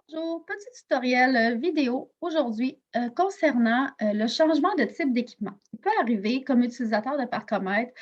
Bonjour, petit tutoriel vidéo aujourd'hui concernant le changement de type d'équipement. Il peut arriver comme utilisateur de parcomètre,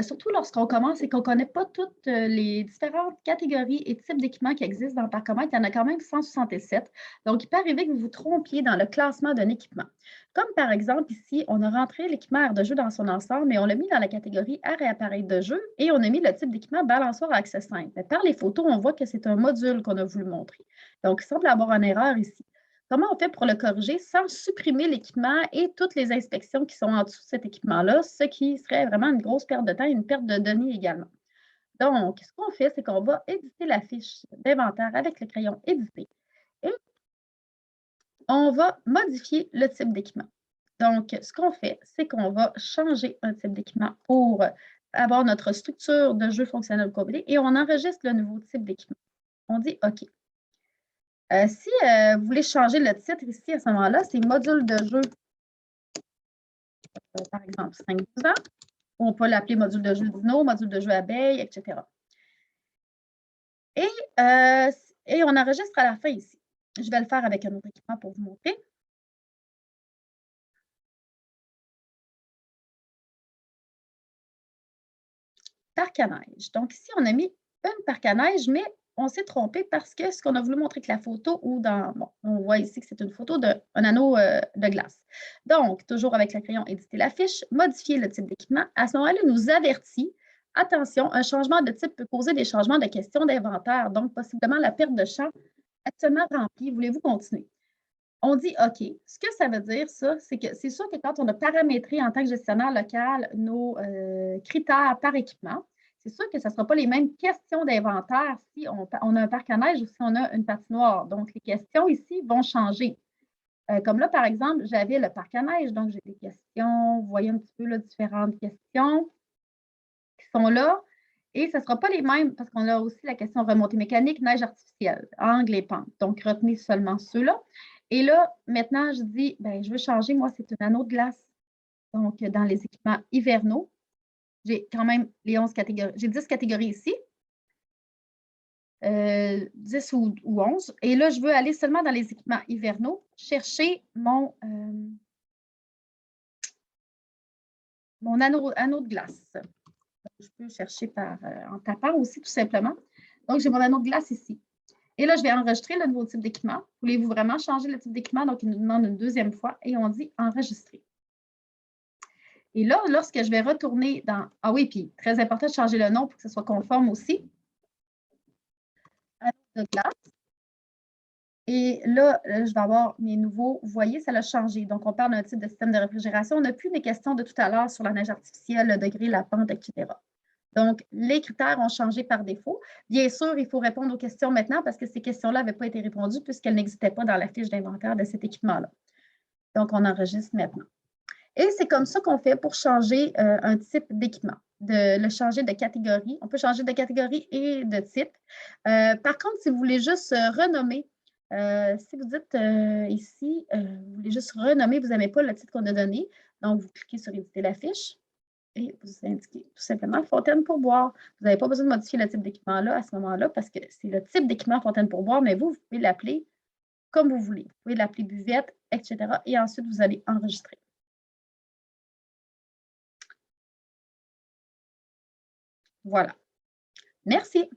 surtout lorsqu'on commence et qu'on ne connaît pas toutes les différentes catégories et types d'équipements qui existent dans le parcomètre. Il y en a quand même 167. Donc, il peut arriver que vous vous trompiez dans le classement d'un équipement. Comme par exemple ici, on a rentré l'équipement aire de jeu dans son ensemble, mais on l'a mis dans la catégorie aire et appareil de jeu et on a mis le type d'équipement balançoire à accès simple. Mais par les photos, on voit que c'est un module qu'on a voulu montrer. Donc, il semble avoir une erreur ici. Comment on fait pour le corriger sans supprimer l'équipement et toutes les inspections qui sont en dessous de cet équipement-là, ce qui serait vraiment une grosse perte de temps et une perte de données également. Donc, ce qu'on fait, c'est qu'on va éditer la fiche d'inventaire avec le crayon édité et on va modifier le type d'équipement. Donc, ce qu'on fait, c'est qu'on va changer un type d'équipement pour avoir notre structure de jeu fonctionnel complet et on enregistre le nouveau type d'équipement. On dit OK. Si vous voulez changer le titre ici, à ce moment-là, c'est module de jeu, par exemple, 5-12 ans. On peut l'appeler module de jeu dino, module de jeu abeille, etc. Et on enregistre à la fin ici. Je vais le faire avec un autre équipement pour vous montrer. Parc à neige. Donc ici, on a mis une parc à neige, mais on s'est trompé parce que ce qu'on a voulu montrer que la photo ou dans, bon, on voit ici que c'est une photo d'un anneau de glace. Donc, toujours avec le crayon, éditer la fiche, modifier le type d'équipement. À ce moment-là, il nous avertit, attention, un changement de type peut causer des changements de questions d'inventaire, donc possiblement la perte de champ actuellement rempli. Voulez-vous continuer? On dit OK. Ce que ça veut dire, ça, c'est que c'est sûr que quand on a paramétré en tant que gestionnaire local nos critères par équipement, c'est sûr que ce ne sera pas les mêmes questions d'inventaire si on a un parc à neige ou si on a une patinoire. Donc, les questions ici vont changer. Comme là, par exemple, j'avais le parc à neige, donc j'ai des questions, vous voyez un petit peu là, différentes questions qui sont là. Et ce ne sera pas les mêmes parce qu'on a aussi la question remontée mécanique, neige artificielle, angle et pente. Donc, retenez seulement ceux-là. Et là, maintenant, je dis, ben, je veux changer. Moi, c'est un anneau de glace. Donc, dans les équipements hivernaux, j'ai quand même les 11 catégories. J'ai 10 catégories ici, 10 ou 11. Et là, je veux aller seulement dans les équipements hivernaux, chercher mon anneau de glace. Je peux chercher en tapant aussi, tout simplement. Donc, j'ai mon anneau de glace ici. Et là, je vais enregistrer le nouveau type d'équipement. Voulez-vous vraiment changer le type d'équipement? Donc, il nous demande une deuxième fois et on dit enregistrer. Et là, lorsque je vais retourner dans... Ah oui, puis très important de changer le nom pour que ce soit conforme aussi. Anneau de glace. Et là, je vais avoir mes nouveaux... Vous voyez, ça l'a changé. Donc, on parle d'un type de système de réfrigération. On n'a plus des questions de tout à l'heure sur la neige artificielle, le degré, la pente, etc. Donc, les critères ont changé par défaut. Bien sûr, il faut répondre aux questions maintenant parce que ces questions-là n'avaient pas été répondues puisqu'elles n'existaient pas dans la fiche d'inventaire de cet équipement-là. Donc, on enregistre maintenant. Et c'est comme ça qu'on fait pour changer un type d'équipement, de le changer de catégorie. On peut changer de catégorie et de type. Par contre, si vous voulez juste renommer, si vous dites ici, vous voulez juste renommer, vous n'aimez pas le titre qu'on a donné, donc vous cliquez sur « Éditer la fiche ». Et vous indiquez tout simplement fontaine pour boire. Vous n'avez pas besoin de modifier le type d'équipement-là à ce moment-là parce que c'est le type d'équipement fontaine pour boire, mais vous pouvez l'appeler comme vous voulez. Vous pouvez l'appeler buvette, etc. Et ensuite, vous allez enregistrer. Voilà. Merci.